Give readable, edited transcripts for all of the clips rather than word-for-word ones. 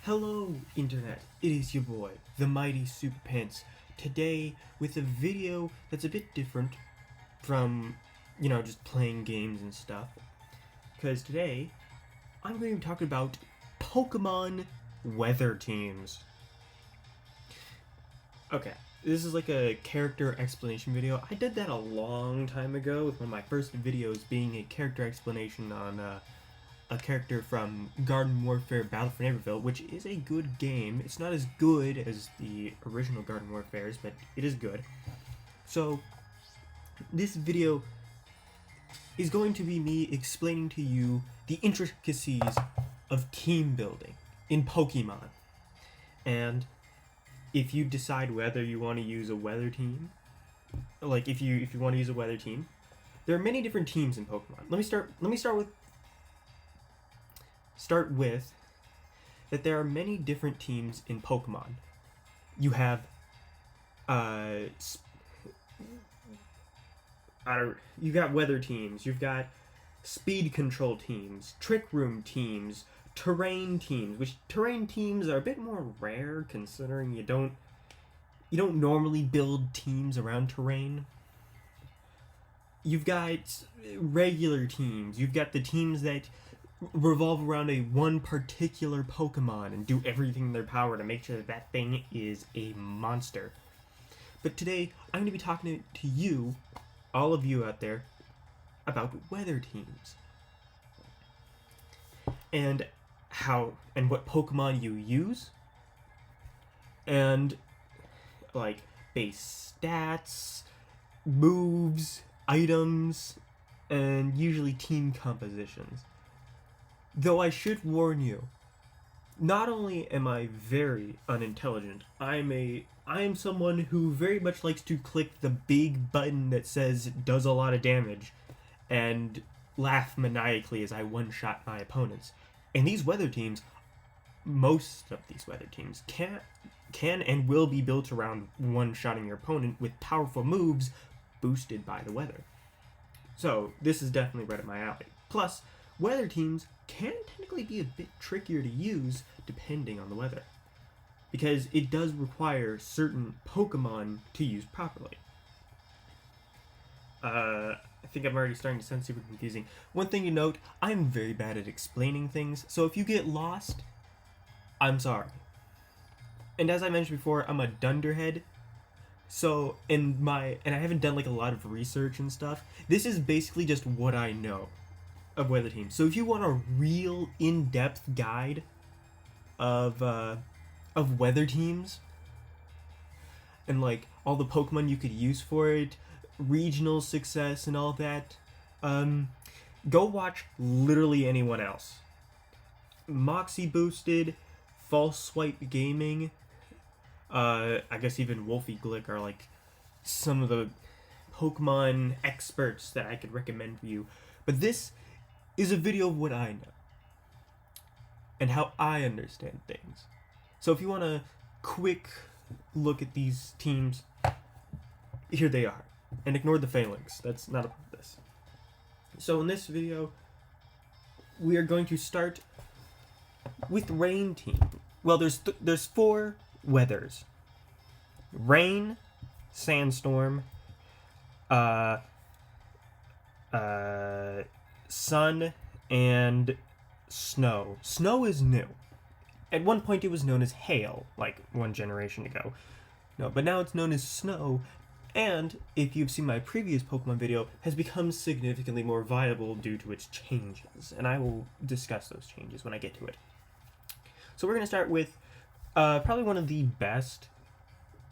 Hello, Internet. It is your boy, the mighty Super Pants. Today, with a video that's a bit different from, just playing games and stuff. Because today, I'm going to be talking about Pokemon weather teams. Okay, this is like a character explanation video. I did that a long time ago with one of my first videos being a character explanation on, a character from Garden Warfare Battle for Neighborville, which is a good game. It's not as good as the original Garden Warfares, but it is good. So, this video is going to be me explaining to you the intricacies of team building in Pokemon. And if you decide whether you want to use a weather team, like if you want to use a weather team, there are many different teams in Pokemon. Let me start with that there are many different teams in Pokemon. You have you've got weather teams, you've got speed control teams, trick room teams, terrain teams, which terrain teams are a bit more rare considering you don't normally build teams around terrain. You've got regular teams, you've got the teams that revolve around one particular Pokemon and do everything in their power to make sure that that thing is a monster. But today, I'm going to be talking to you, all of you out there, about weather teams. And how and what Pokemon you use. And, like, base stats, moves, items, and usually team compositions. Though I should warn you, not only am I very unintelligent, I am someone who very much likes to click the big button that says does a lot of damage and laugh maniacally as I one-shot my opponents. And these weather teams, most of these weather teams, can and will be built around one-shotting your opponent with powerful moves boosted by the weather. So this is definitely right up my alley. Plus, weather teams can technically be a bit trickier to use depending on the weather, because it does require certain Pokemon to use properly. I think I'm already starting to sound super confusing. One thing to note, I'm very bad at explaining things, so if you get lost, I'm sorry. And as I mentioned before, I'm a dunderhead, so and I haven't done like a lot of research and stuff. This is basically just what I know of weather teams. So if you want a real in-depth guide of weather teams and like all the Pokemon you could use for it, regional success and all that, go watch literally anyone else. Moxie Boosted, False Swipe Gaming, I guess even Wolfie Glick are like some of the Pokemon experts that I could recommend for you. But this is a video of what I know and how I understand things. So if you want a quick look at these teams, here they are. And ignore the phalanx. That's not a part of this. So in this video, we are going to start with Rain Team. Well, there's four weathers: rain, sandstorm, sun, and snow. Snow is new. At one point it was known as hail, like one generation ago. No, but now it's known as snow, and if you've seen my previous Pokemon video, has become significantly more viable due to its changes, and I will discuss those changes when I get to it. So we're going to start with probably one of the best,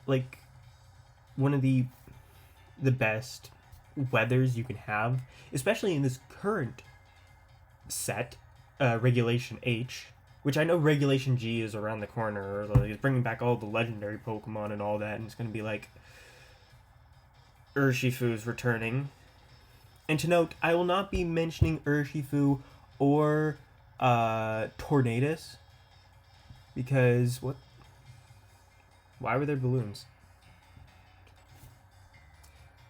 the best weathers you can have, especially in this current set, Regulation H, which I know Regulation G is around the corner, or like it's bringing back all the legendary Pokemon and all that, and it's going to be like Urshifu's returning. And to note, I will not be mentioning Urshifu or Tornadus, because why were there balloons?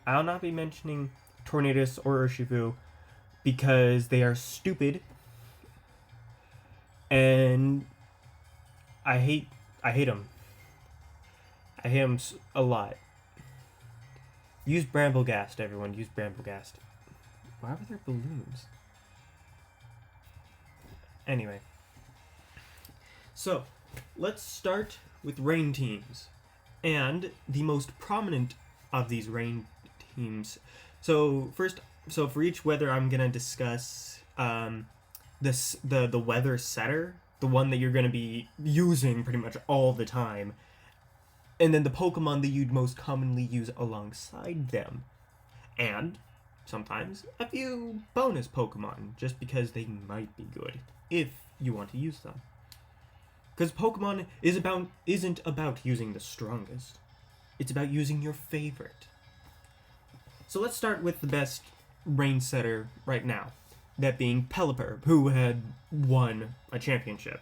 I'll not be mentioning Tornadus or Urshifu because they are stupid and I hate him. I hate him a lot. Use Bramblegast, everyone. Use Bramblegast. Why were there balloons? Anyway. So, let's start with rain teams. And the most prominent of these rain teams. So, for each weather, I'm going to discuss the weather setter, the one that you're going to be using pretty much all the time, and then the Pokemon that you'd most commonly use alongside them, and sometimes a few bonus Pokemon, just because they might be good if you want to use them. Because Pokemon isn't about using the strongest; it's about using your favorite. So let's start with the best rain setter right now, that being Pelipper, who had won a championship.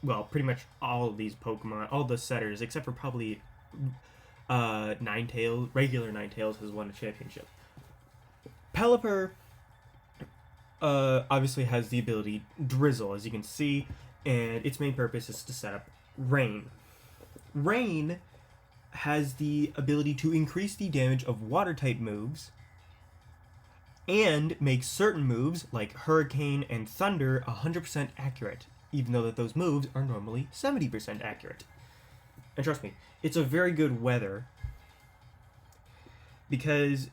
Well, pretty much all of these Pokemon, all the setters, except for probably Ninetales, regular Ninetales, has won a championship. Pelipper obviously has the ability Drizzle, as you can see, and its main purpose is to set up Rain. Rain has the ability to increase the damage of water-type moves and make certain moves like Hurricane and Thunder 100% accurate, even though that those moves are normally 70% accurate. And trust me, it's a very good weather because,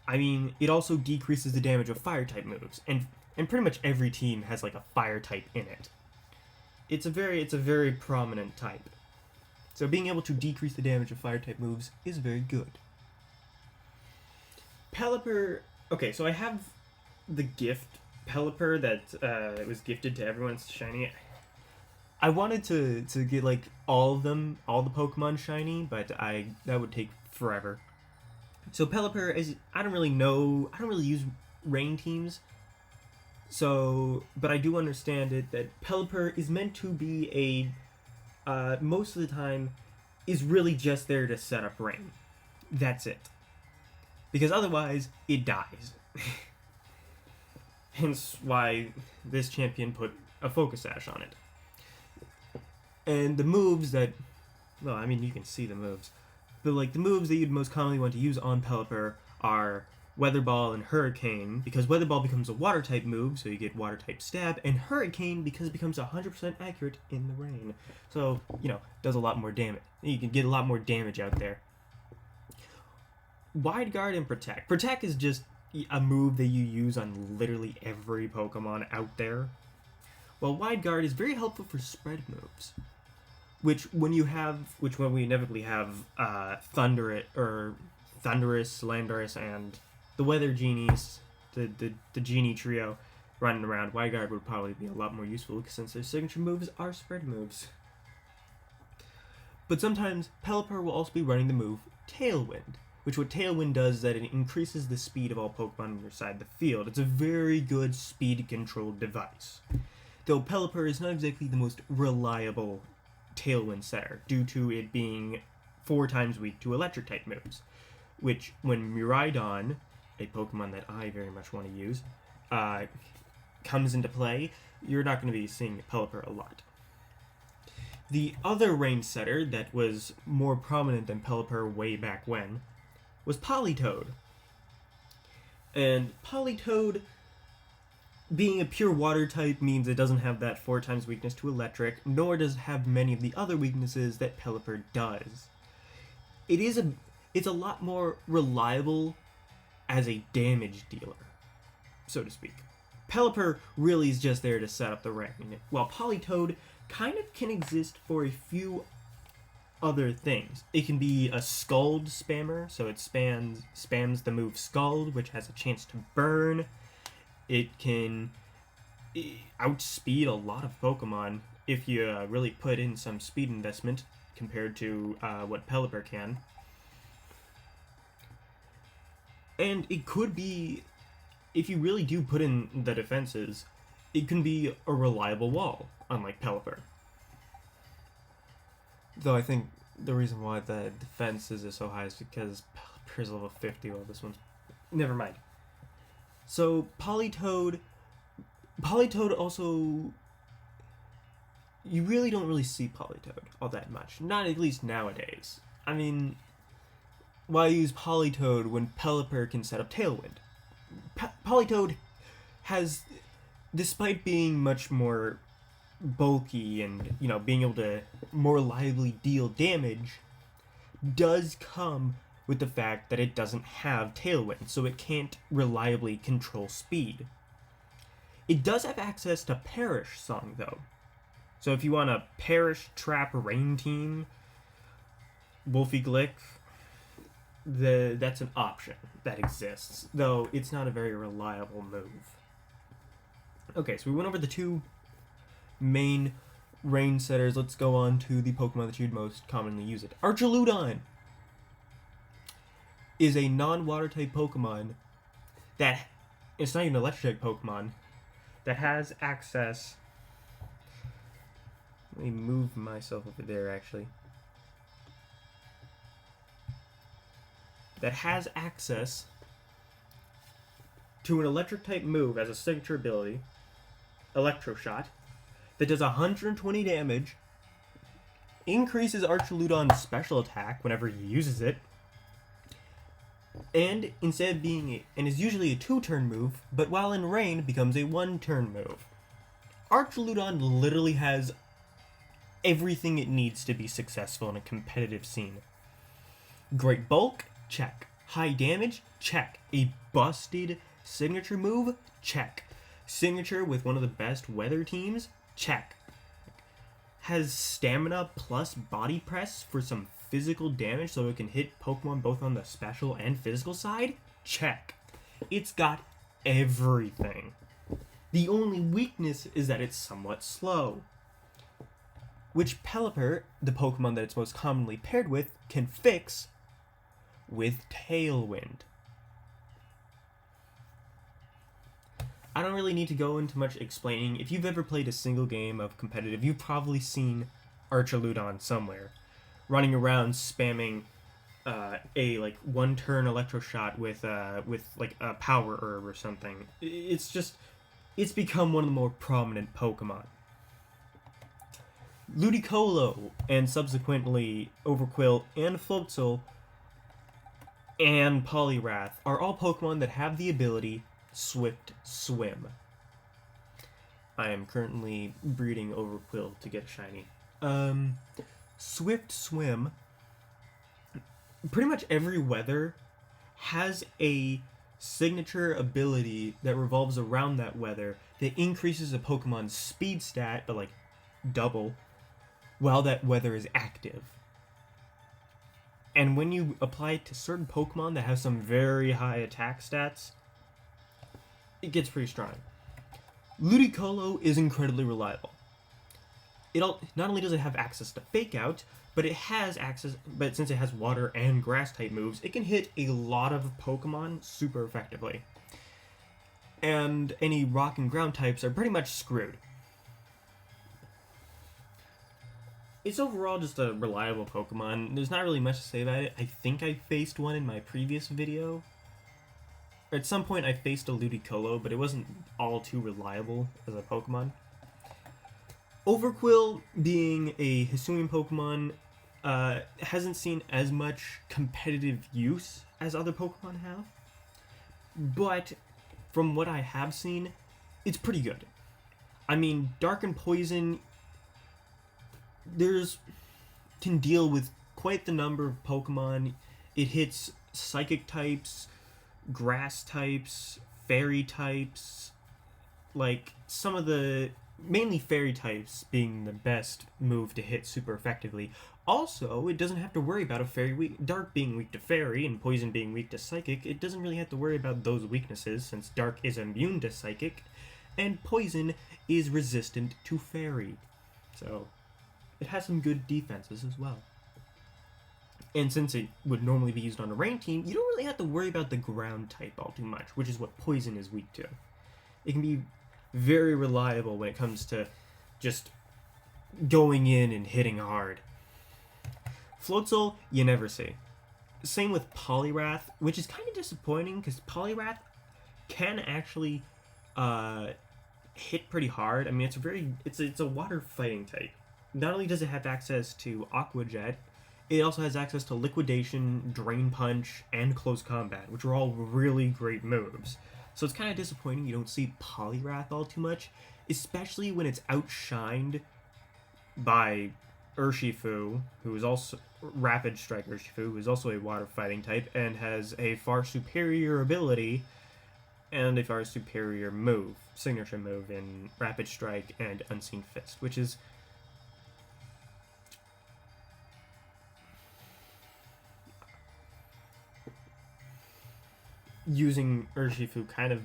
I mean, it also decreases the damage of fire-type moves, and pretty much every team has like a fire type in it. It's a very prominent type. So being able to decrease the damage of fire-type moves is very good. Pelipper. Okay, so I have the gift Pelipper that was gifted to everyone's shiny. I wanted to get like all of them, all the Pokemon shiny, but that would take forever. So Pelipper is, I don't really use rain teams. So, but I do understand it that Pelipper is meant to be most of the time is really just there to set up rain. That's it. Because otherwise, it dies. Hence why this champion put a Focus Sash on it. And the moves that, well, I mean, you can see the moves. But like the moves that you'd most commonly want to use on Pelipper are Weather Ball and Hurricane, because Weather Ball becomes a water type move, so you get water type stab, and Hurricane because it becomes 100% accurate in the rain. So, does a lot more damage. You can get a lot more damage out there. Wide Guard and Protect. Protect is just a move that you use on literally every Pokemon out there. Well, Wide Guard is very helpful for spread moves. Which when we inevitably have Thundurus, Landorus, and the Weather Genies, the Genie trio running around, Wide Guard would probably be a lot more useful since their signature moves are spread moves. But sometimes Pelipper will also be running the move Tailwind, which what Tailwind does is that it increases the speed of all Pokemon on your side of the field. It's a very good speed-controlled device. Though Pelipper is not exactly the most reliable Tailwind setter, due to it being 4 times weak to Electric-type moves, which, when Miraidon, a Pokemon that I very much want to use, comes into play, you're not going to be seeing Pelipper a lot. The other rain setter that was more prominent than Pelipper way back when was Politoed. And Politoed, being a pure water type, means it doesn't have that 4 times weakness to electric, nor does it have many of the other weaknesses that Pelipper does. It's a lot more reliable as a damage dealer, so to speak. Pelipper really is just there to set up the rain, while Politoed kind of can exist for a few other things. It can be a Scald spammer, so it spams the move Scald, which has a chance to burn. It can outspeed a lot of Pokemon if you really put in some speed investment compared to what Pelipper can. And it could be, if you really do put in the defenses, it can be a reliable wall, unlike Pelipper. Though I think the reason why the defenses is so high is because Pelipper's level 50 while this one's... Never mind. So Politoed also... you really don't really see Politoed all that much. Not at least nowadays. I mean, why use Politoed when Pelipper can set up Tailwind? Politoed has, despite being much more bulky and, you know, being able to more reliably deal damage, does come with the fact that it doesn't have Tailwind, so it can't reliably control speed. It does have access to Perish Song, though. So if you want a Perish Trap Rain team, Wolfie Glick, that's an option that exists, though it's not a very reliable move. Okay, so we went over the two main rain setters. Let's go on to the Pokemon that you'd most commonly use it. Archaludon is a non-water type Pokemon that, it's not even an electric type Pokemon, that has access. Let me move myself over there, actually. That has access to an electric type move as a signature ability, Electro Shot, that does 120 damage, increases Archaludon's special attack whenever he uses it, and instead of being and is usually a 2-turn move, but while in rain becomes a 1-turn move. Archaludon literally has everything it needs to be successful in a competitive scene. Great bulk, check. High damage, check. A busted signature move, check. Signature with one of the best weather teams, check. Has stamina plus body press for some physical damage so it can hit Pokemon both on the special and physical side, check. It's got everything. The only weakness is that it's somewhat slow, which Pelipper, the Pokemon that it's most commonly paired with, can fix with Tailwind. I don't really need to go into much explaining. If you've ever played a single game of competitive, you've probably seen Archaludon somewhere, running around spamming a like 1-turn Electro Shot with like a Power Herb or something. It's become one of the more prominent Pokemon. Ludicolo and subsequently Overqwil and Floatzel and Poliwrath are all Pokemon that have the ability Swift Swim. I am currently breeding Overqwil to get shiny. Swift Swim, pretty much every weather has a signature ability that revolves around that weather that increases a Pokemon's speed stat by like double while that weather is active. And when you apply it to certain Pokemon that have some very high attack stats, it gets pretty strong. Ludicolo is incredibly reliable. Not only does it have access to Fake Out, but it has access, but since it has water and grass type moves, it can hit a lot of Pokemon super effectively. And any rock and ground types are pretty much screwed. It's overall just a reliable Pokemon. There's not really much to say about it. I think I faced one in my previous video. At some point I faced a Ludicolo, but it wasn't all too reliable as a Pokemon. Overqwil, being a Hisuian Pokemon, hasn't seen as much competitive use as other Pokemon have. But from what I have seen, it's pretty good. I mean, Dark and Poison can deal with quite the number of Pokemon. It hits Psychic types, Grass types, Fairy types, like some of the mainly Fairy types being the best move to hit super effectively. Also, it doesn't have to worry about Dark being weak to Fairy and Poison being weak to Psychic. It doesn't really have to worry about those weaknesses since Dark is immune to Psychic and Poison is resistant to Fairy. So it has some good defenses as well. And since it would normally be used on a rain team, you don't really have to worry about the ground type all too much, which is what Poison is weak to. It can be very reliable when it comes to just going in and hitting hard. Floatzel, you never see. Same with Poliwrath, which is kind of disappointing because Poliwrath can actually hit pretty hard. I mean, it's a water fighting type. Not only does it have access to Aqua Jet, it also has access to Liquidation, Drain Punch, and Close Combat, which are all really great moves. So it's kind of disappointing you don't see Poliwrath all too much, especially when it's outshined by Urshifu, who is also Rapid Strike Urshifu, who is also a water fighting type and has a far superior ability and a far superior move, signature move in Rapid Strike and Unseen Fist, which is using Urshifu kind of...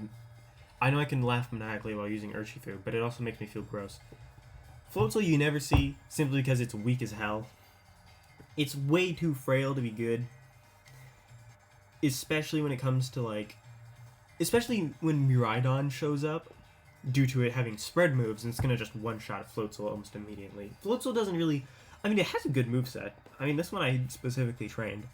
I know I can laugh maniacally while using Urshifu, but it also makes me feel gross. Floatzel you never see, simply because it's weak as hell. It's way too frail to be good. Especially when it comes to, like... Especially when Miraidon shows up, due to it having spread moves, and it's gonna just one-shot Floatzel almost immediately. Floatzel doesn't really... I mean, it has a good moveset. I mean, this one I specifically trained.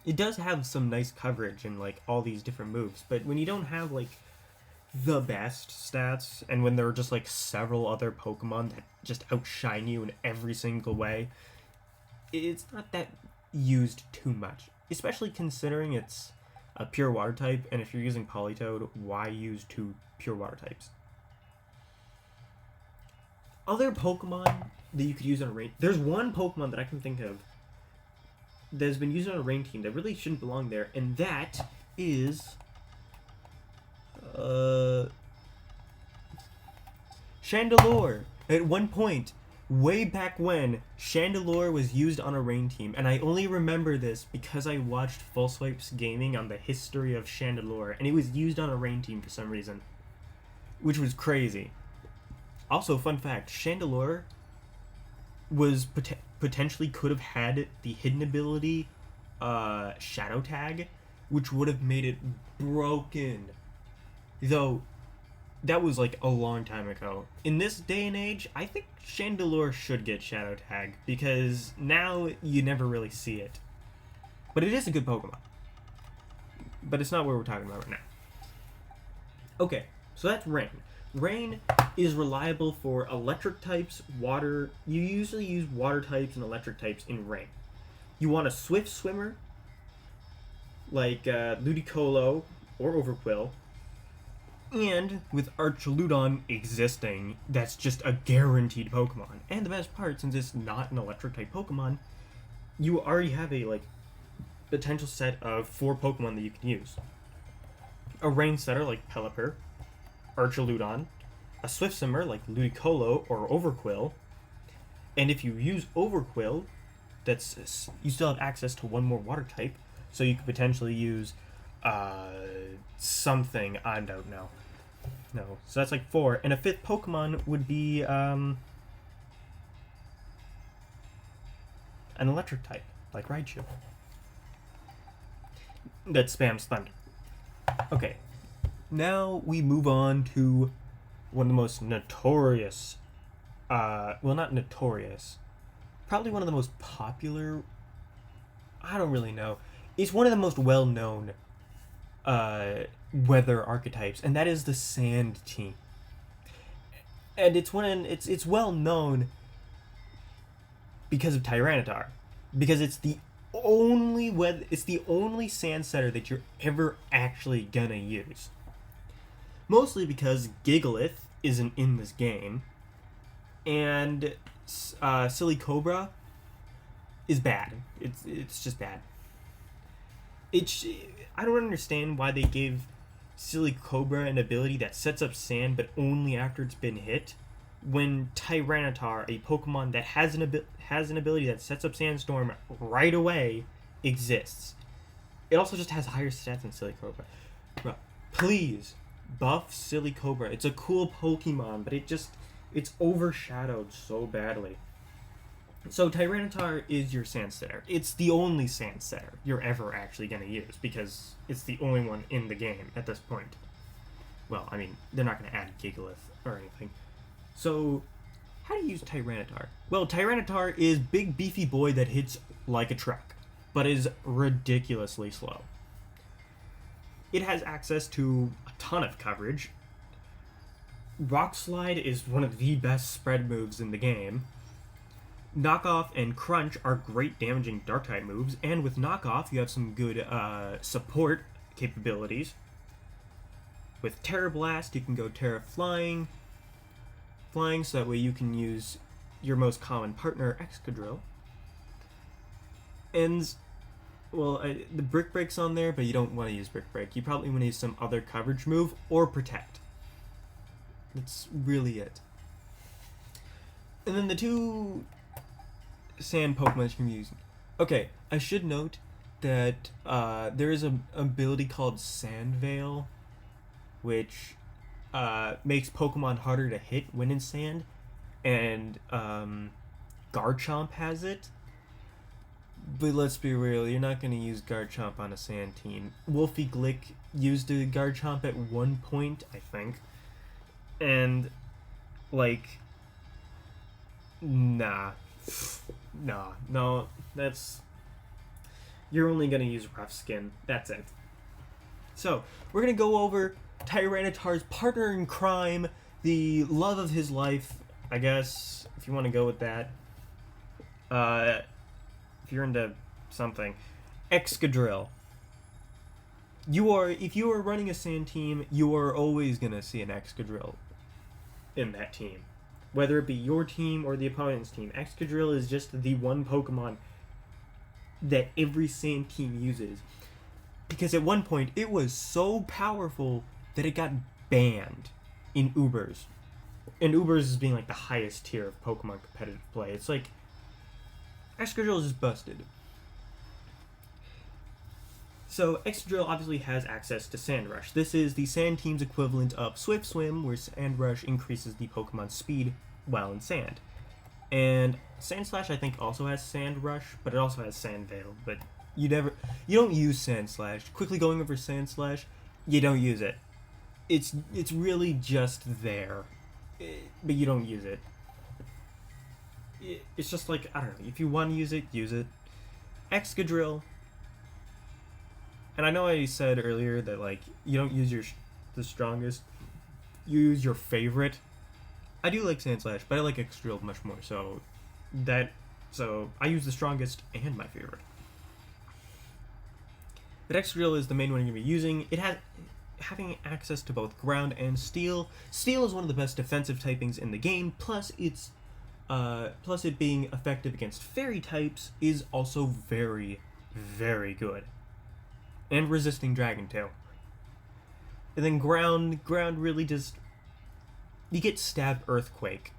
It does have some nice coverage in, like, all these different moves, but when you don't have, like, the best stats, and when there are just, like, several other Pokemon that just outshine you in every single way, it's not that used too much. Especially considering it's a pure water type, and if you're using Politoed, why use two pure water types? Other Pokemon that you could use on a rain... There's one Pokemon that I can think of that has been used on a rain team that really shouldn't belong there, and that is... Chandelure. At one point, way back when, Chandelure was used on a rain team, and I only remember this because I watched Full Swipes Gaming on the history of Chandelure, and it was used on a rain team for some reason, which was crazy. Also, fun fact, Chandelure was potentially could have had the hidden ability Shadow Tag, which would have made it broken. Though, that was like a long time ago. In this day and age, I think Chandelure should get Shadow Tag, because now you never really see it. But it is a good Pokemon. But it's not what we're talking about right now. Okay, so that's Rain. Rain is reliable for electric types, water. You usually use water types and electric types in Rain. You want a swift swimmer, like Ludicolo or Overqwil. And with Archaludon existing, that's just a guaranteed Pokemon. And the best part, since it's not an electric type Pokemon, you already have a potential set of 4 Pokemon that you can use. A Rain setter like Pelipper, Archaludon, a Swift Swimmer like Ludicolo or Overqwil, and if you use Overqwil, you still have access to one more water type, so you could potentially use something, I don't know. No, so that's like 4, and a 5th Pokemon would be an electric type, like Raichu, that spams Thunder. Okay, now we move on to one of the most notorious, well, not notorious, probably one of the most popular, I don't really know, it's one of the most well-known weather archetypes, and that is the Sand Team. And it's well known because of Tyranitar, because it's the only sand setter that you're ever actually gonna use. Mostly because Gigalith isn't in this game, and Silly Cobra is bad. It's just bad. I don't understand why they gave Silly Cobra an ability that sets up sand, but only after it's been hit, when Tyranitar, a Pokemon that has an ability that sets up Sandstorm right away, exists. It also just has higher stats than Silly Cobra. Bro, please buff Silly Cobra. It's a cool Pokemon, but it's overshadowed so badly. So Tyranitar is your sand setter. It's the only sand setter you're ever actually going to use, because it's the only one in the game at this point. Well, I mean, they're not going to add Gigalith or anything. So, how do you use Tyranitar? Well, Tyranitar is big beefy boy that hits like a truck, but is ridiculously slow. It has access to a ton of coverage, Rock Slide is one of the best spread moves in the game. Knockoff and Crunch are great damaging Dark-type moves, and with Knockoff you have some good support capabilities. With Terra Blast you can go Terra Flying, so that way you can use your most common partner, Excadrill. And, well, the Brick Break's on there, but you don't want to use Brick Break. You probably want to use some other coverage move, or Protect. That's really it. And then the two sand Pokemon that you can use. Okay, I should note that there is an ability called Sand Veil, which makes Pokemon harder to hit when in sand, and Garchomp has it. But let's be real, you're not going to use Garchomp on a sand team. Wolfie Glick used a Garchomp at one point, I think. And, like, no, that's... You're only going to use Rough Skin. That's it. So, we're going to go over Tyranitar's partner in crime, the love of his life, I guess, if you want to go with that. If you're into something. Excadrill. If you are running a sand team, you are always going to see an Excadrill in that team. Whether it be your team or the opponent's team. Excadrill is just the one Pokemon that every sand team uses. Because at one point, it was so powerful that it got banned in Ubers. And Ubers is being like the highest tier of Pokemon competitive play. It's like, Excadrill is just busted. So, Excadrill obviously has access to Sand Rush. This is the Sand Team's equivalent of Swift Swim, where Sand Rush increases the Pokemon's speed while in sand. And Sand Slash, I think, also has Sand Rush, but it also has Sand Veil. But you don't use Sand Slash. Quickly going over Sand Slash, you don't use it. It's really just there, but you don't use it. It's just like, I don't know, if you want to use it, use it. Excadrill. And I know I said earlier that, like, you don't use the strongest, you use your favorite. I do like Sand Slash, but I like Excadrill much more, so I use the strongest and my favorite. But Excadrill is the main one you're going to be using. Having access to both ground and steel. Steel is one of the best defensive typings in the game, plus it being effective against fairy types is also very, very good. And resisting Dragon Tail. And then ground really just... You get Stab Earthquake.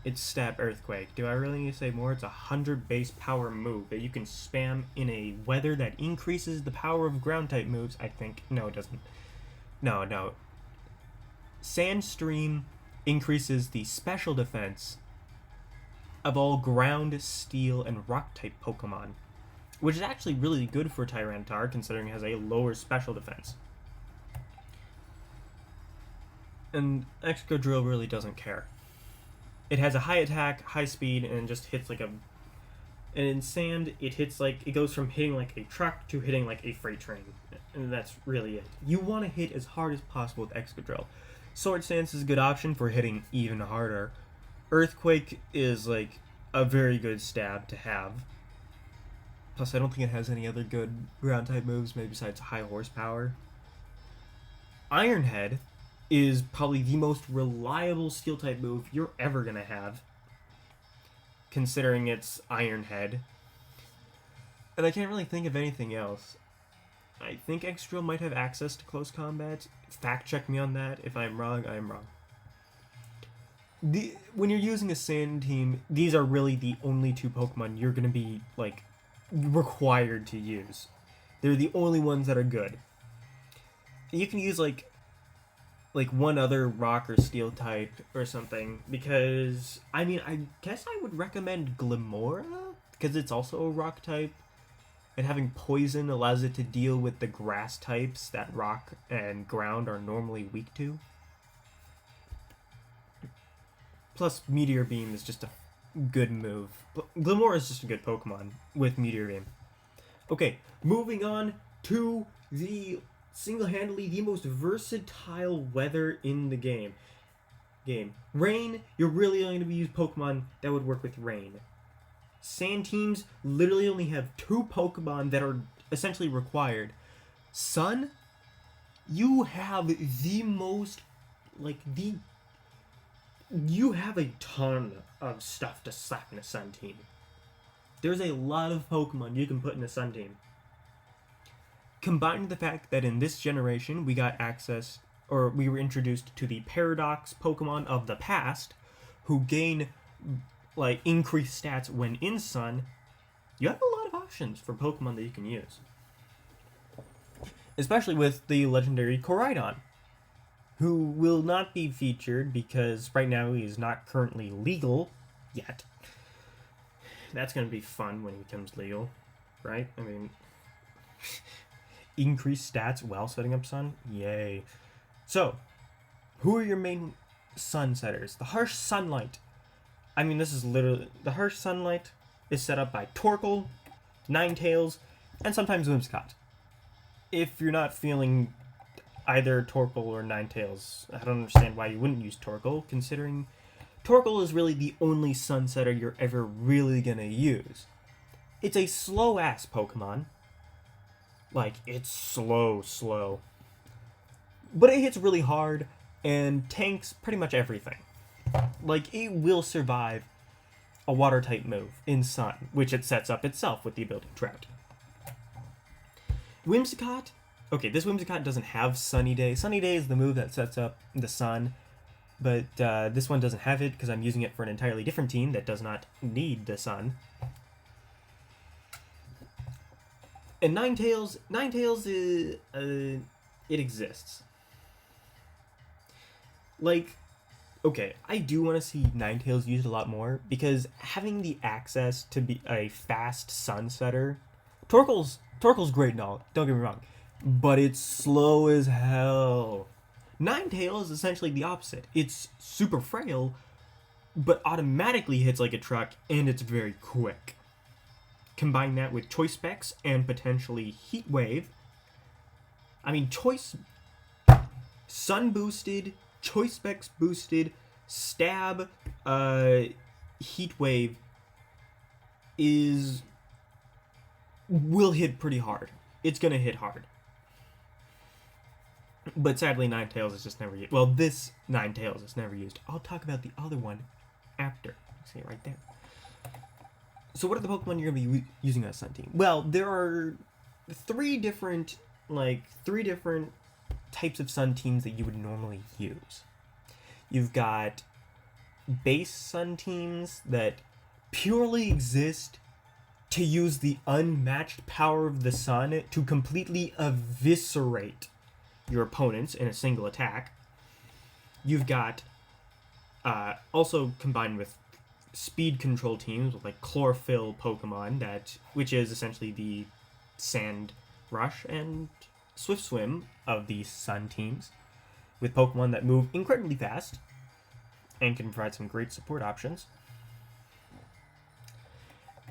It's Stab Earthquake. Do I really need to say more? It's a 100 base power move that you can spam in a weather that increases the power of ground type moves, I think. No, it doesn't. No. Sandstream increases the special defense of all ground, steel, and rock type Pokemon, which is actually really good for Tyranitar, considering it has a lower special defense. And Excadrill really doesn't care. It has a high attack, high speed, and just hits like a... And in sand, it hits like... It goes from hitting like a truck to hitting like a freight train. And that's really it. You want to hit as hard as possible with Excadrill. Sword Stance is a good option for hitting even harder. Earthquake is like a very good stab to have. Plus, I don't think it has any other good ground-type moves, maybe besides high horsepower. Iron Head is probably the most reliable Steel-type move you're ever going to have, considering it's Iron Head. And I can't really think of anything else. I think Excadrill might have access to close combat. Fact-check me on that. If I'm wrong, I'm wrong. When you're using a Sand team, these are really the only two Pokemon you're going to be, like, required to use. They're the only ones that are good. You can use like one other rock or steel type or something, because I mean, I guess I would recommend Glimora, because it's also a rock type, and having poison allows it to deal with the grass types that rock and ground are normally weak to. Plus Meteor Beam is just a good move. Glimora is just a good Pokemon with Meteor Beam. Okay, moving on to the single-handedly the most versatile weather in the game. Rain, you're really only going to use Pokemon that would work with rain. Sand teams literally only have 2 Pokemon that are essentially required. Sun, you have the most, you have a ton of stuff to slap in a Sun team. There's a lot of Pokemon you can put in a Sun team. Combined with the fact that in this generation we got access, or we were introduced to the Paradox Pokemon of the past, who gain increased stats when in Sun, you have a lot of options for Pokemon that you can use. Especially with the legendary Koraidon, who will not be featured because right now he is not currently legal yet. That's going to be fun when he becomes legal, right? I mean, increased stats while setting up Sun? Yay. So, who are your main Sun setters? The Harsh Sunlight. I mean, this is literally... The Harsh Sunlight is set up by Torkoal, Ninetales, and sometimes Whimsicott. If you're not feeling either Torkoal or Ninetales, I don't understand why you wouldn't use Torkoal, considering Torkoal is really the only Sun setter you're ever really gonna use. It's a slow-ass Pokemon. It's slow. But it hits really hard and tanks pretty much everything. It will survive a Water-type move in Sun, which it sets up itself with the ability Drought. Whimsicott, okay, this Whimsicott doesn't have Sunny Day. Sunny Day is the move that sets up the Sun, but this one doesn't have it because I'm using it for an entirely different team that does not need the Sun. And Ninetales is, it exists. Okay, I do want to see Ninetales used a lot more, because having the access to be a fast Sun setter, Torkoal's great and all, don't get me wrong, but it's slow as hell. Ninetales is essentially the opposite. It's super frail, but automatically hits like a truck, and it's very quick. Combine that with Choice Specs and potentially Heat Wave. I mean, Sun boosted, Choice Specs boosted, Stab, Heat Wave will hit pretty hard. It's gonna hit hard. But sadly, Ninetales is just never used. Well, this Ninetales is never used. I'll talk about the other one after. See it right there. So what are the Pokemon you're going to be using on a Sun team? Well, there are three different types of Sun teams that you would normally use. You've got base Sun teams that purely exist to use the unmatched power of the Sun to completely eviscerate your opponents in a single attack. You've got also combined with speed control teams with chlorophyll Pokemon, which is essentially the Sand Rush and Swift Swim of these Sun teams, with Pokemon that move incredibly fast and can provide some great support options.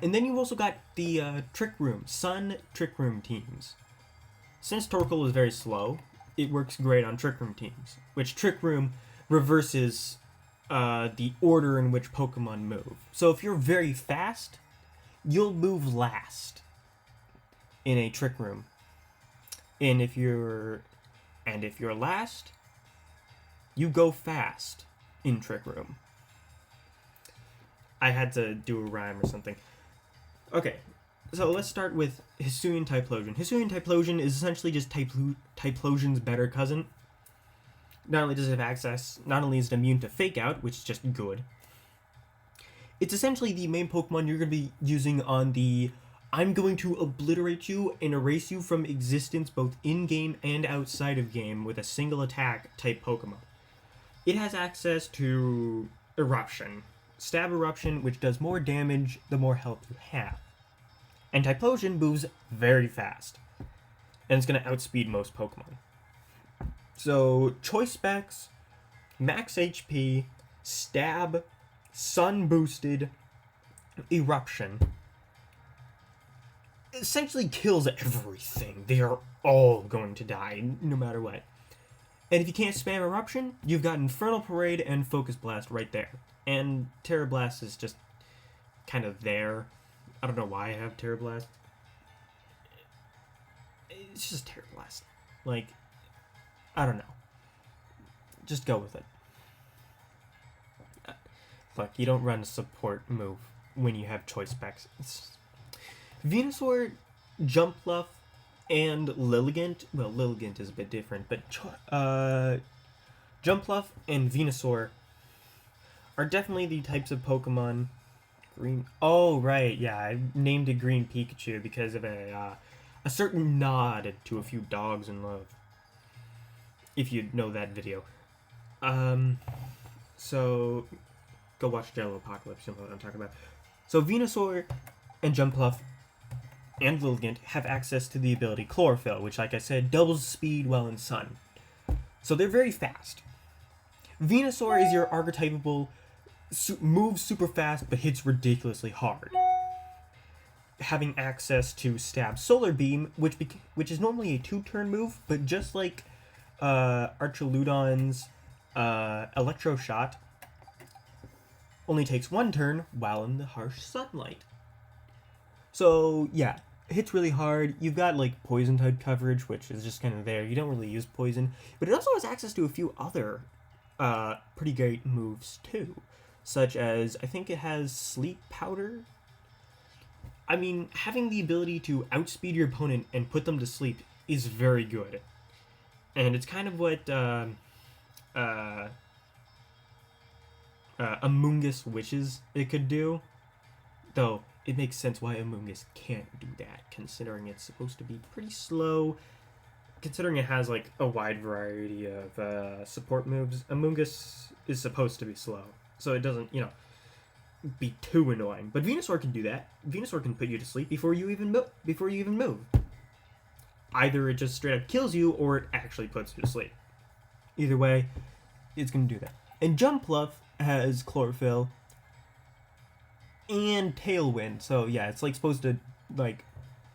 And then you've also got the Trick Room, Sun Trick Room teams. Since Torkoal is very slow, it works great on Trick Room teams, which Trick Room reverses the order in which Pokemon move. So if you're very fast, you'll move last in a Trick Room. And if you're last, you go fast in Trick Room. I had to do a rhyme or something. Okay, so let's start with Hisuian Typhlosion. Hisuian Typhlosion is essentially just Typhlosion's better cousin. Not only does it have access, not only is it immune to Fake Out, which is just good, it's essentially the main Pokemon you're going to be using on the I'm going to obliterate you and erase you from existence both in-game and outside of game with a single attack type Pokemon. It has access to Eruption, Stab Eruption, which does more damage the more health you have. And Typhlosion moves very fast, and it's going to outspeed most Pokemon. So, Choice Specs, Max HP, Stab, Sun Boosted, Eruption. essentially kills everything. They are all going to die, no matter what. And if you can't spam Eruption, you've got Infernal Parade and Focus Blast right there. And Terra Blast is just kind of there. I don't know why I have Terra Blast. It's just Terra Blast. Like, I don't know. Just go with it. Look, you don't run a support move when you have choice specs. Venusaur, Jumpluff, and Lilligant. Well, Lilligant is a bit different, but Jumpluff and Venusaur are definitely the types of Pokemon. Green. Oh, right, yeah, I named it Green Pikachu because of a certain nod to a few dogs in love. If you know that video. So go watch Jello Apocalypse, you'll know what I'm talking about. So Venusaur and Jumpluff and Lilligant have access to the ability Chlorophyll, which, like I said, doubles speed while in sun. So they're very fast. Venusaur is your archetypable, moves super fast but hits ridiculously hard. Having access to Stab Solar Beam, which is normally a 2-turn move, but just like Archaludon's Electro Shot, only takes 1 turn while in the harsh sunlight. So yeah, hits really hard. You've got like poison type coverage, which is just kind of there. You don't really use poison, but it also has access to a few other pretty great moves too, such as I think it has Sleep Powder. I mean, having the ability to outspeed your opponent and put them to sleep is very good, and it's kind of what Amoonguss wishes it could do, though it makes sense why Amoonguss can't do that, considering it's supposed to be pretty slow, considering it has like a wide variety of support moves. Amoonguss is supposed to be slow, so it doesn't, you know, be too annoying. But Venusaur can do that. Venusaur can put you to sleep before you even move. Either it just straight up kills you, or it actually puts you to sleep. Either way, it's going to do that. And Jumpluff has Chlorophyll and Tailwind. So yeah, it's like supposed to like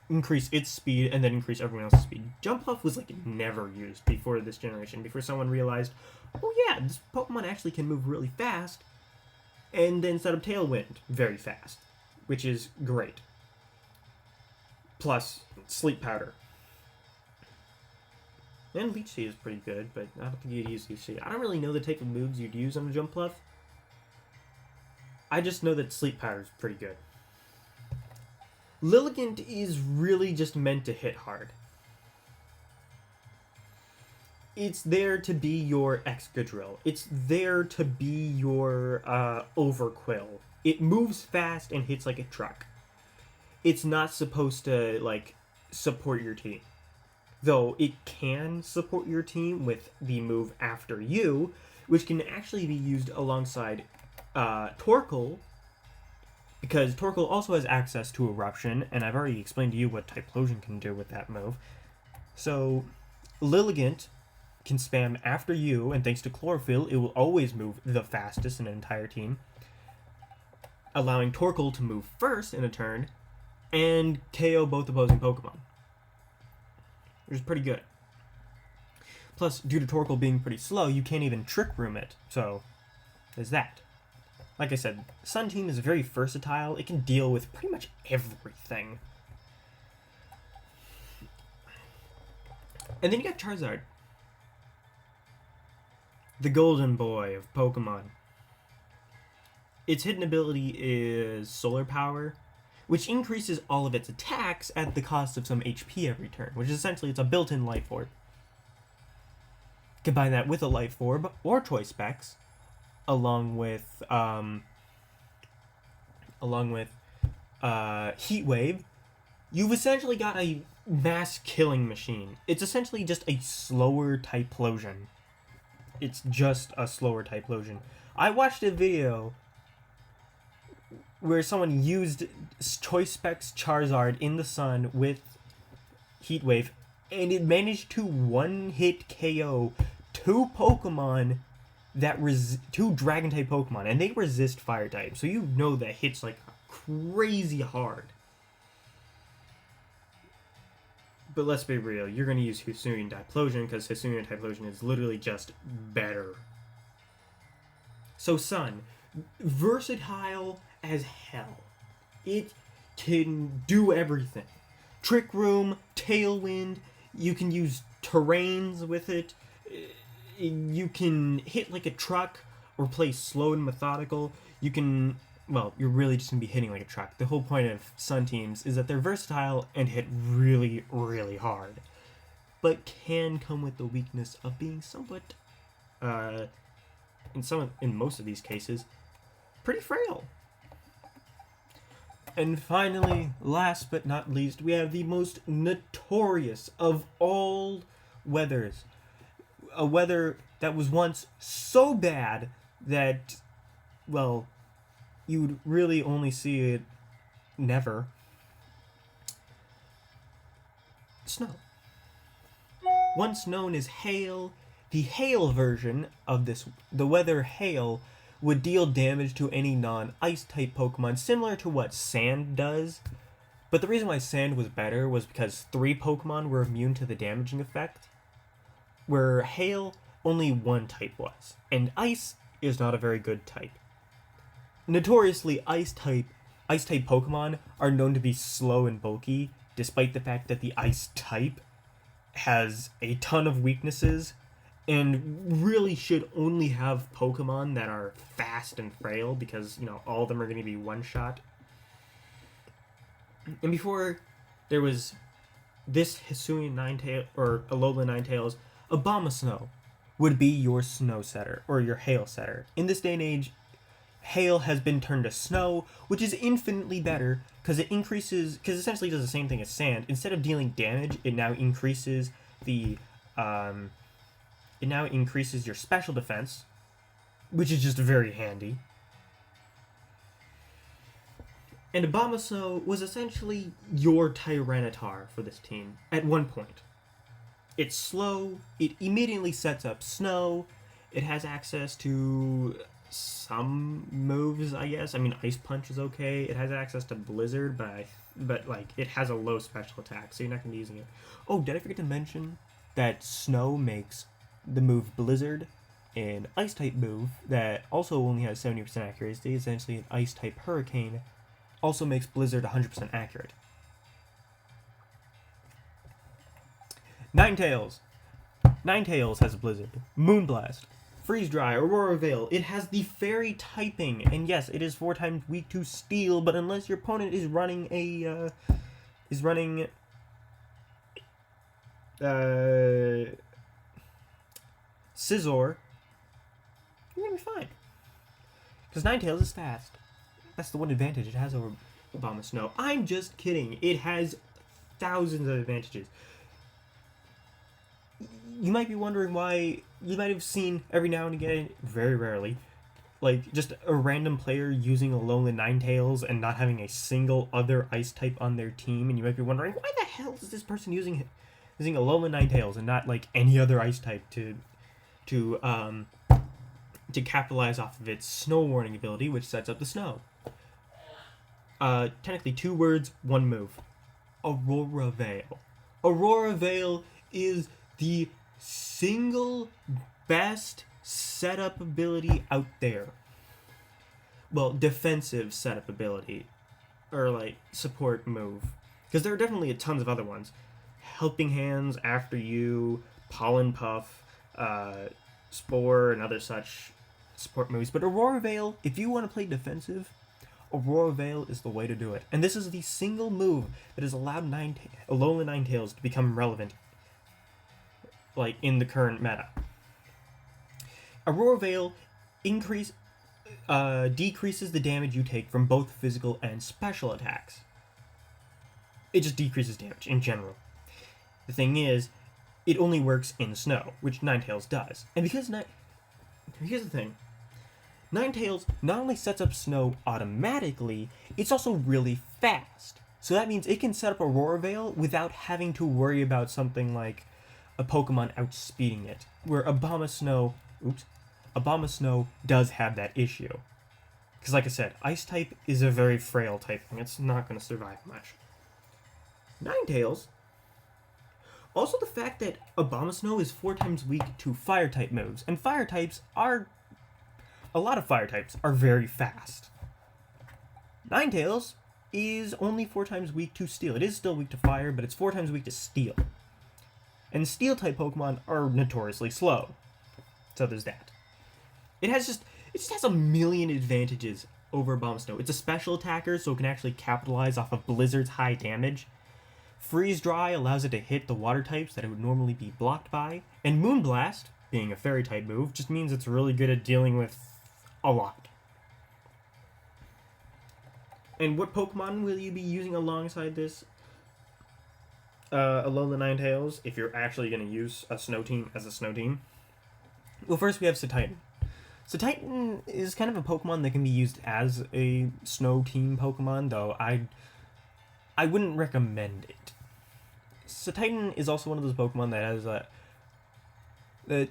increase its speed and then increase everyone else's speed. Jumpluff was like never used before this generation, before someone realized, oh yeah, this Pokemon actually can move really fast, and then set up Tailwind very fast, which is great. Plus Sleep Powder. And Leech Seed is pretty good, but I don't think you'd use Leech Seed. I don't really know the type of moves you'd use on a Jumpluff. I just know that Sleep Powder is pretty good. Lilligant is really just meant to hit hard. It's there to be your Excadrill. It's there to be your Overquill. It moves fast and hits like a truck. It's not supposed to, like, support your team. Though it can support your team with the move After You, which can actually be used alongside Torkoal, because Torkoal also has access to Eruption, and I've already explained to you what Typhlosion can do with that move. So Lilligant can spam After You, and thanks to Chlorophyll, it will always move the fastest in an entire team, allowing Torkoal to move first in a turn and KO both opposing Pokemon, which is pretty good. Plus, due to Torkoal being pretty slow, you can't even Trick Room it, so there's that. Like I said, Sun Team is very versatile. It can deal with pretty much everything. And then you got Charizard, the golden boy of Pokemon. Its hidden ability is Solar Power, which increases all of its attacks at the cost of some HP every turn, which is essentially it's a built-in Life Orb. Combine that with a Life Orb or Choice Specs, along with Heat Wave, you've essentially got a mass killing machine. It's essentially just a slower Typhlosion. It's just a slower Typhlosion. I watched a video where someone used Choice Specs Charizard in the sun with Heat Wave, and it managed to one-hit KO two Pokemon that two Dragon type Pokemon, and they resist Fire type, so you know that hits like crazy hard. But let's be real, you're going to use Hisuian Diplosion because Hisuian Diplosion is literally just better. So Sun, versatile as hell. It can do everything. Trick Room, Tailwind, you can use terrains with it, you can hit like a truck or play slow and methodical. You can, well, you're really just going to be hitting like a truck. The whole point of Sun teams is that they're versatile and hit really, really hard, but can come with the weakness of being somewhat, in most of these cases, pretty frail. And finally, last but not least, we have the most notorious of all weathers. A weather that was once so bad that, well, you would really only see it never. Snow. Once known as hail, the hail version of the weather hail, would deal damage to any non-ice type Pokemon, similar to what Sand does. But the reason why Sand was better was because 3 Pokemon were immune to the damaging effect, where Hail only 1 type was, and Ice is not a very good type. Notoriously, Ice type Pokemon are known to be slow and bulky, despite the fact that the Ice type has a ton of weaknesses, and really should only have Pokemon that are fast and frail, because, you know, all of them are going to be one-shot. And before there was this Hisuian Ninetales, or Alolan Ninetales, Abomasnow would be your snow setter, or your hail setter. In this day and age, hail has been turned to snow, which is infinitely better, because it essentially does the same thing as sand. Instead of dealing damage, it now increases your special defense, which is just very handy. And Abomasnow was essentially your Tyranitar for this team at one point. It's slow, it immediately sets up snow, it has access to some moves, I guess. I mean, Ice Punch is okay, it has access to Blizzard, but like, it has a low special attack, so you're not going to be using it. Oh, did I forget to mention that Snow makes the move Blizzard an Ice-type move that also only has 70% accuracy, essentially an Ice-type Hurricane, also makes Blizzard 100% accurate. Ninetales. Ninetales has a Blizzard. Moonblast. Freeze Dry. Aurora Veil. It has the Fairy typing, and yes, it is 4 times weak to Steel, but unless your opponent is running Scizor, you're gonna be fine. Because Ninetales is fast. That's the one advantage it has over Abomasnow. I'm just kidding. It has thousands of advantages. You might be wondering why. You might have seen every now and again, very rarely, like just a random player using Alolan Ninetales and not having a single other Ice type on their team, and you might be wondering, why the hell is this person using Alolan Ninetales and not like any other Ice type to capitalize off of its Snow Warning ability, which sets up the snow. Technically 2 words, 1 move. Aurora Veil. Aurora Veil is the single best setup ability out there. Well, defensive setup ability, or like support move, because there are definitely tons of other ones. Helping Hands, After You, Pollen Puff, Spore, and other such support moves. But Aurora Veil, if you want to play defensive, Aurora Veil is the way to do it. And this is the single move that has allowed Alolan Ninetales to become relevant, like, in the current meta. Aurora Veil decreases the damage you take from both physical and special attacks. It just decreases damage in general. The thing is, it only works in snow, which Ninetales does. And because here's the thing. Ninetales not only sets up snow automatically, it's also really fast. So that means it can set up Aurora Veil without having to worry about something like a Pokemon outspeeding it, where Abomasnow does have that issue. Because like I said, Ice type is a very frail type thing. It's not going to survive much. Ninetales Also the fact that Abomasnow is 4 times weak to fire type moves, and fire types are, a lot of fire types are very fast. Ninetales is only 4 times weak to steel. It is still weak to fire, but it's 4 times weak to steel. And steel type Pokemon are notoriously slow. So there's that. It just has a million advantages over Abomasnow. It's a special attacker, so it can actually capitalize off of Blizzard's high damage. Freeze Dry allows it to hit the water types that it would normally be blocked by. And Moonblast, being a fairy type move, just means it's really good at dealing with a lot. And what Pokemon will you be using alongside this Alola Ninetales, if you're actually going to use a snow team as a snow team? Well, first we have Cetitan. Cetitan is kind of a Pokemon that can be used as a snow team Pokemon, though I wouldn't recommend it. Cetitan is also one of those Pokemon that has it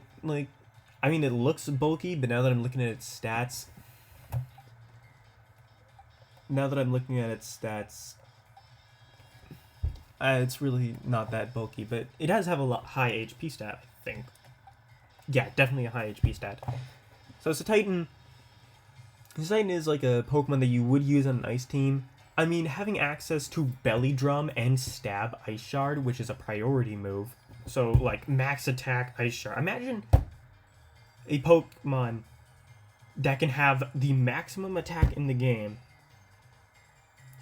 looks bulky, but now that I'm looking at its stats, it's really not that bulky, but it does have a high HP stat, I think. Yeah, definitely a high HP stat. So Cetitan is like a Pokemon that you would use on an ice team. I mean, having access to Belly Drum and Stab Ice Shard, which is a priority move. So, like, max attack Ice Shard. Imagine a Pokemon that can have the maximum attack in the game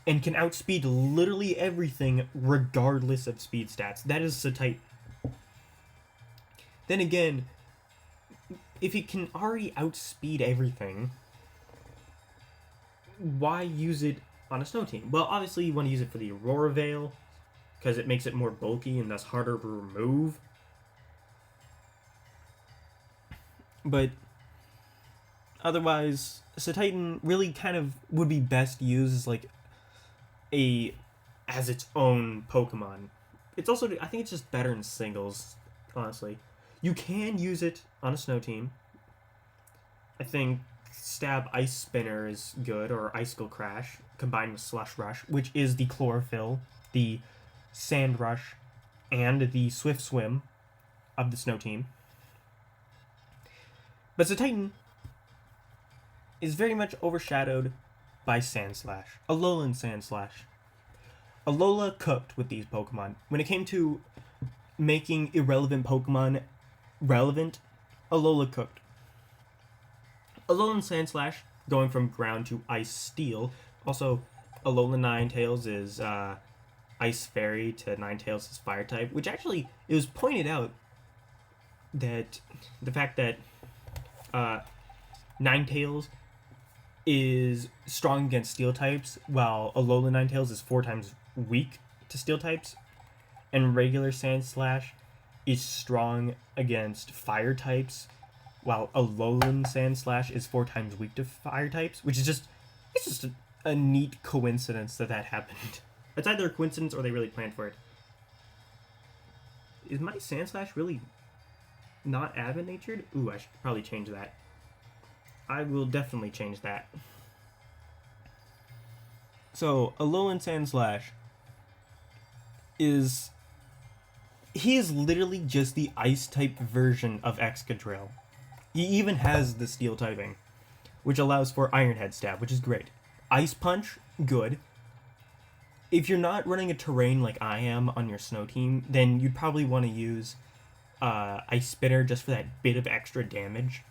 and can outspeed literally everything regardless of speed stats. That is Cetitan. Then again, if it can already outspeed everything, why use it on a snow team? Well, obviously you want to use it for the Aurora Veil, because it makes it more bulky and thus harder to remove. But otherwise, Cetitan really kind of would be best used as like as its own Pokemon. It's also, I think it's just better in singles, honestly. You can use it on a snow team. I think Stab Ice Spinner is good, or Icicle Crash, combined with Slush Rush, which is the Chlorophyll, the Sand Rush, and the Swift Swim of the snow team. But Cetitan is very much overshadowed by Sandslash, Alolan Sandslash. Alola cooked with these Pokemon. When it came to making irrelevant Pokemon relevant, Alola cooked. Alolan Sandslash, going from ground to Ice Steel. Also, Alola Ninetales is Ice Fairy to Ninetales is Fire type, which actually, it was pointed out that the fact that Ninetales is strong against Steel types, while Alola Ninetales is 4 times weak to Steel types, and regular Sandslash is strong against Fire types, while Alolan Sandslash is 4 times weak to Fire types, which is just a neat coincidence that happened. It's either a coincidence or they really planned for it. Is my Sandslash really not avid-natured? Ooh, I should probably change that. I will definitely change that. So, Alolan Sandslash he is literally just the Ice-type version of Excadrill. He even has the Steel typing, which allows for Iron Head Stab, which is great. Ice Punch, good. If you're not running a terrain like I am on your snow team, then you'd probably want to use Ice Spinner just for that bit of extra damage.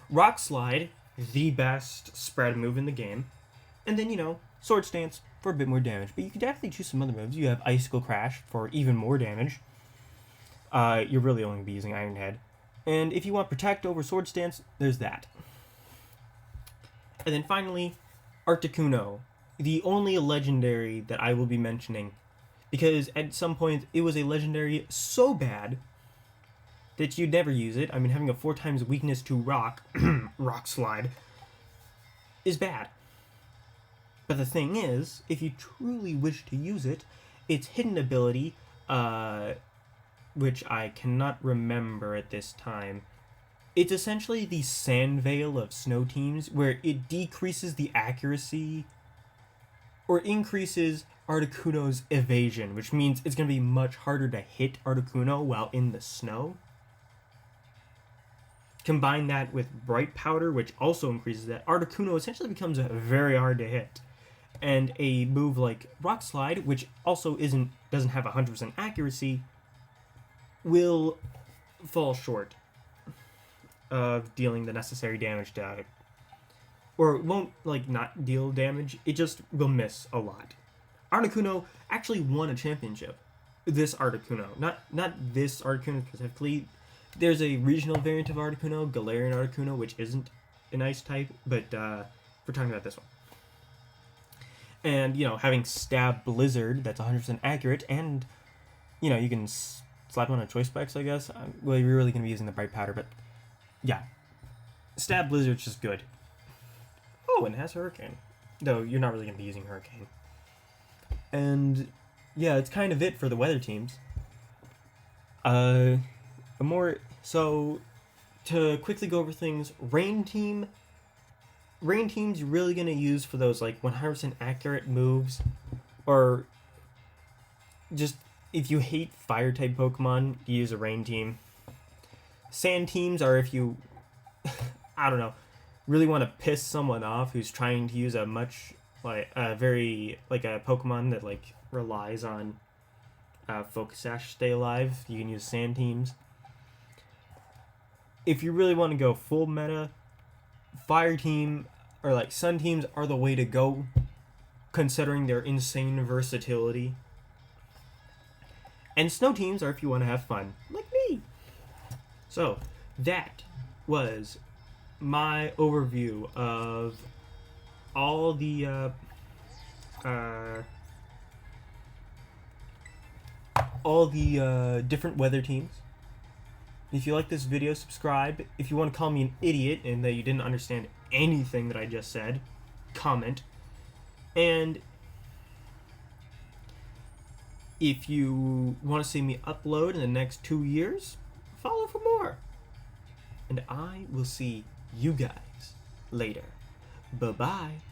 Rock Slide, the best spread move in the game. And then, Sword Stance for a bit more damage. But you can definitely choose some other moves. You have Icicle Crash for even more damage. You're really only going to be using Iron Head. And if you want Protect over Sword Stance, there's that. And then finally, Articuno. The only legendary that I will be mentioning. Because at some point, it was a legendary so bad that you'd never use it. I mean, having a 4 times weakness to Rock, Rock Slide, is bad. But the thing is, if you truly wish to use it, its hidden ability, which I cannot remember at this time, it's essentially the Sand Veil of snow teams, where it decreases the accuracy, or increases Articuno's evasion, which means it's going to be much harder to hit Articuno while in the snow. Combine that with Bright Powder, which also increases that. Articuno essentially becomes very hard to hit. And a move like Rock Slide, which also doesn't have 100% accuracy, will fall short of dealing the necessary damage to it. Or it won't, like, not deal damage, it just will miss a lot. Articuno actually won a championship. This Articuno. Not this Articuno specifically. There's a regional variant of Articuno, Galarian Articuno, which isn't an ice type, but we're talking about this one. And, you know, having Stab Blizzard, that's 100% accurate, and, you know, you can slap on a Choice Specs, I guess. Well, you're really going to be using the Bright Powder, but, yeah. Stab Blizzard's just good. Oh, and it has Hurricane. Though, you're not really going to be using Hurricane. And, yeah, it's kind of it for the weather teams. So, to quickly go over things, Rain teams you're really going to use for those, like, 100% accurate moves, or just, if you hate Fire-type Pokemon, you use a Rain team. Sand teams are if you, I don't know, really want to piss someone off who's trying to use a Pokemon that, like, relies on Focus Sash to stay alive. You can use Sand teams. If you really want to go full meta, Fire team or like Sun teams are the way to go, considering their insane versatility. And Snow teams are if you want to have fun, like me. So, that was my overview of all the different weather teams. If you like this video, subscribe. If you want to call me an idiot and that you didn't understand anything that I just said, comment. And if you want to see me upload in the next 2 years, follow for more. And I will see you guys later. Bye-bye.